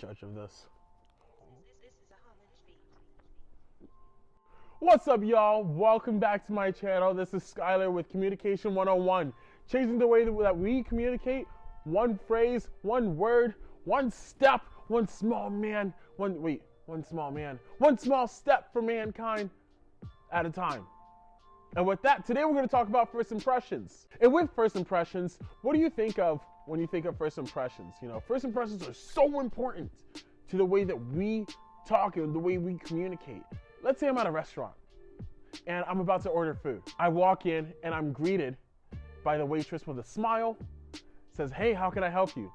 judge of this. What's up, y'all? Welcome back to my channel. This is Skyler with Communication 101. Changing the way that we communicate, one phrase, one word, one step, one small step for mankind at a time. And with that, today we're going to talk about first impressions. And with first impressions, what do you think of when you think of first impressions? You know, first impressions are so important to the way that we talk and the way we communicate. Let's say I'm at a restaurant and I'm about to order food. I walk in and I'm greeted by the waitress with a smile, says, "Hey, how can I help you?"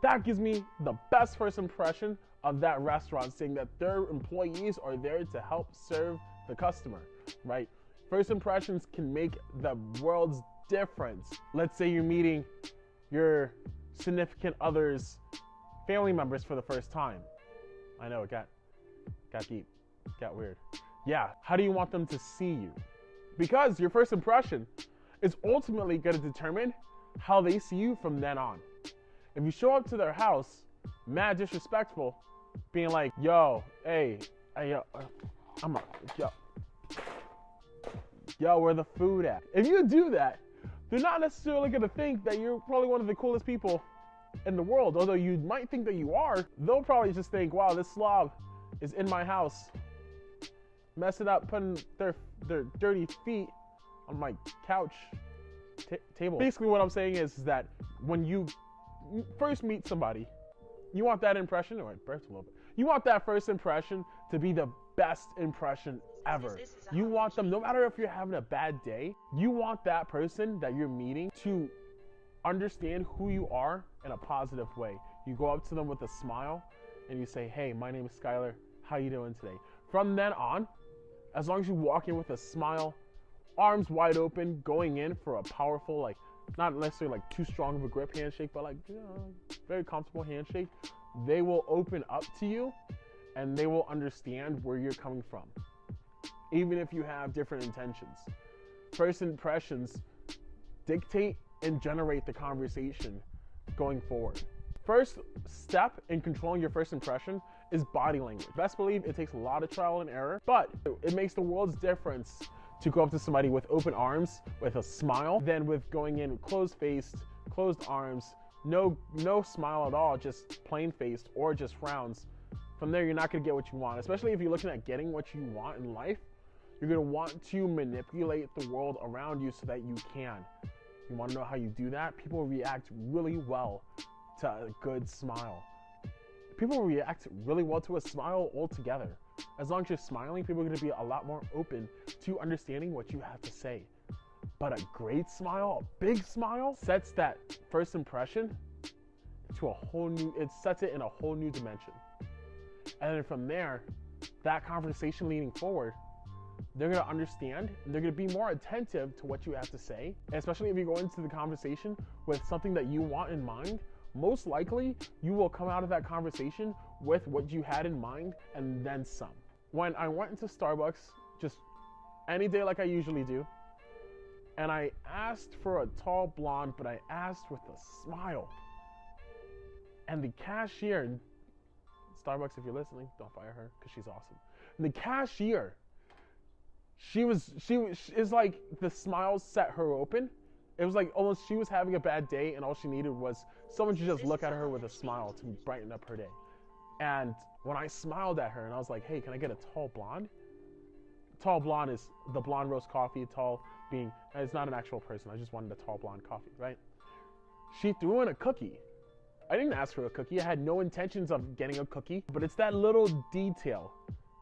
That gives me the best first impression of that restaurant, saying that their employees are there to help serve the customer, right? First impressions can make the world's difference. Let's say you're meeting your significant other's family members for the first time. I know, it got deep, got weird. Yeah, how do you want them to see you? Because your first impression is ultimately going to determine how they see you from then on. If you show up to their house, mad disrespectful, being like, yo, hey, yo, where the food at? If you do that, they're not necessarily going to think that you're probably one of the coolest people in the world. Although you might think that you are, they'll probably just think, wow, this slob is in my house, messing up, putting their dirty feet on my couch table. Basically what I'm saying is that when you first meet somebody, you want that impression, or I burped a little bit, you want that first impression to be the best impression ever. You want them, no matter if you're having a bad day, you want that person that you're meeting to understand who you are in a positive way. You go up to them with a smile and you say, "Hey, my name is Skyler. How you doing today?" From then on, as long as you walk in with a smile, arms wide open, going in for a powerful, like, not necessarily like too strong of a grip handshake, but like, you know, very comfortable handshake, they will open up to you and they will understand where you're coming from, even if you have different intentions. First impressions dictate and generate the conversation going forward. First step in controlling your first impression is body language. Best believe it takes a lot of trial and error, but it makes the world's difference to go up to somebody with open arms, with a smile, than with going in closed-faced, closed arms, no smile at all, just plain-faced or just frowns. From there, you're not gonna get what you want, especially if you're looking at getting what you want in life. You're gonna want to manipulate the world around you so that you can. You wanna know how you do that? People react really well to a good smile. People react really well to a smile altogether. As long as you're smiling, people are gonna be a lot more open to understanding what you have to say. But a great smile, a big smile, sets that first impression to a whole new, it sets it in a whole new dimension. And then from there, that conversation leading forward, they're gonna understand and they're gonna be more attentive to what you have to say. And especially if you go into the conversation with something that you want in mind, most likely you will come out of that conversation with what you had in mind and then some. When I went into Starbucks, just any day like I usually do, and I asked for a tall blonde, but I asked with a smile. And the cashier, Starbucks, if you're listening, don't fire her because she's awesome. And the cashier, it's like the smile set her open. It was like almost she was having a bad day and all she needed was someone to just look at her with a smile to brighten up her day. And when I smiled at her and I was like, "Hey, can I get a tall blonde?" Tall blonde is the blonde roast coffee, tall being, it's not an actual person. I just wanted a tall blonde coffee, right? She threw in a cookie. I didn't ask for a cookie. I had no intentions of getting a cookie, but it's that little detail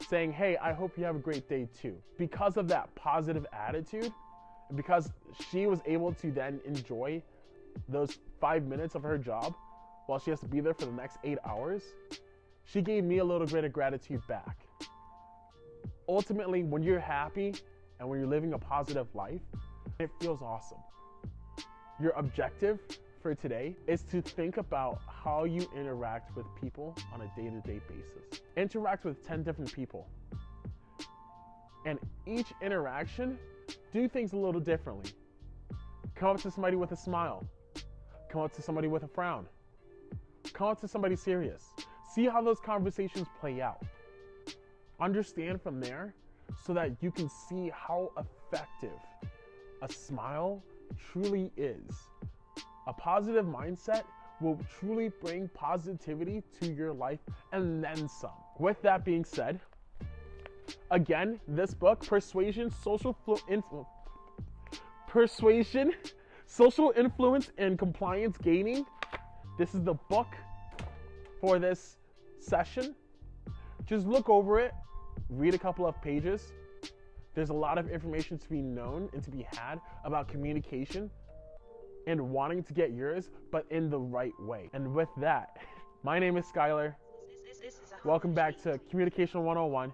saying, "Hey, I hope you have a great day too." Because of that positive attitude, because she was able to then enjoy those 5 minutes of her job while she has to be there for the next 8 hours, she gave me a little bit of gratitude back. Ultimately, when you're happy and when you're living a positive life, it feels awesome. Your objective for today is to think about how you interact with people on a day-to-day basis. Interact with 10 different people. And each interaction, do things a little differently. Come up to somebody with a smile. Come up to somebody with a frown. Come up to somebody serious. See how those conversations play out. Understand from there so that you can see how effective a smile truly is. A positive mindset will truly bring positivity to your life and then some. With that being said, again, this book, Persuasion, Social Influence, and Compliance Gaining. This is the book for this session. Just look over it, read a couple of pages. There's a lot of information to be known and to be had about communication and wanting to get yours, but in the right way. And with that, my name is Skylar. Welcome back to Communication 101.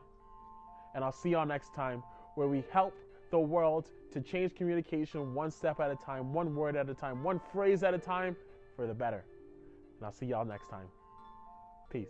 And I'll see y'all next time, where we help the world to change communication one step at a time, one word at a time, one phrase at a time for the better. And I'll see y'all next time. Peace.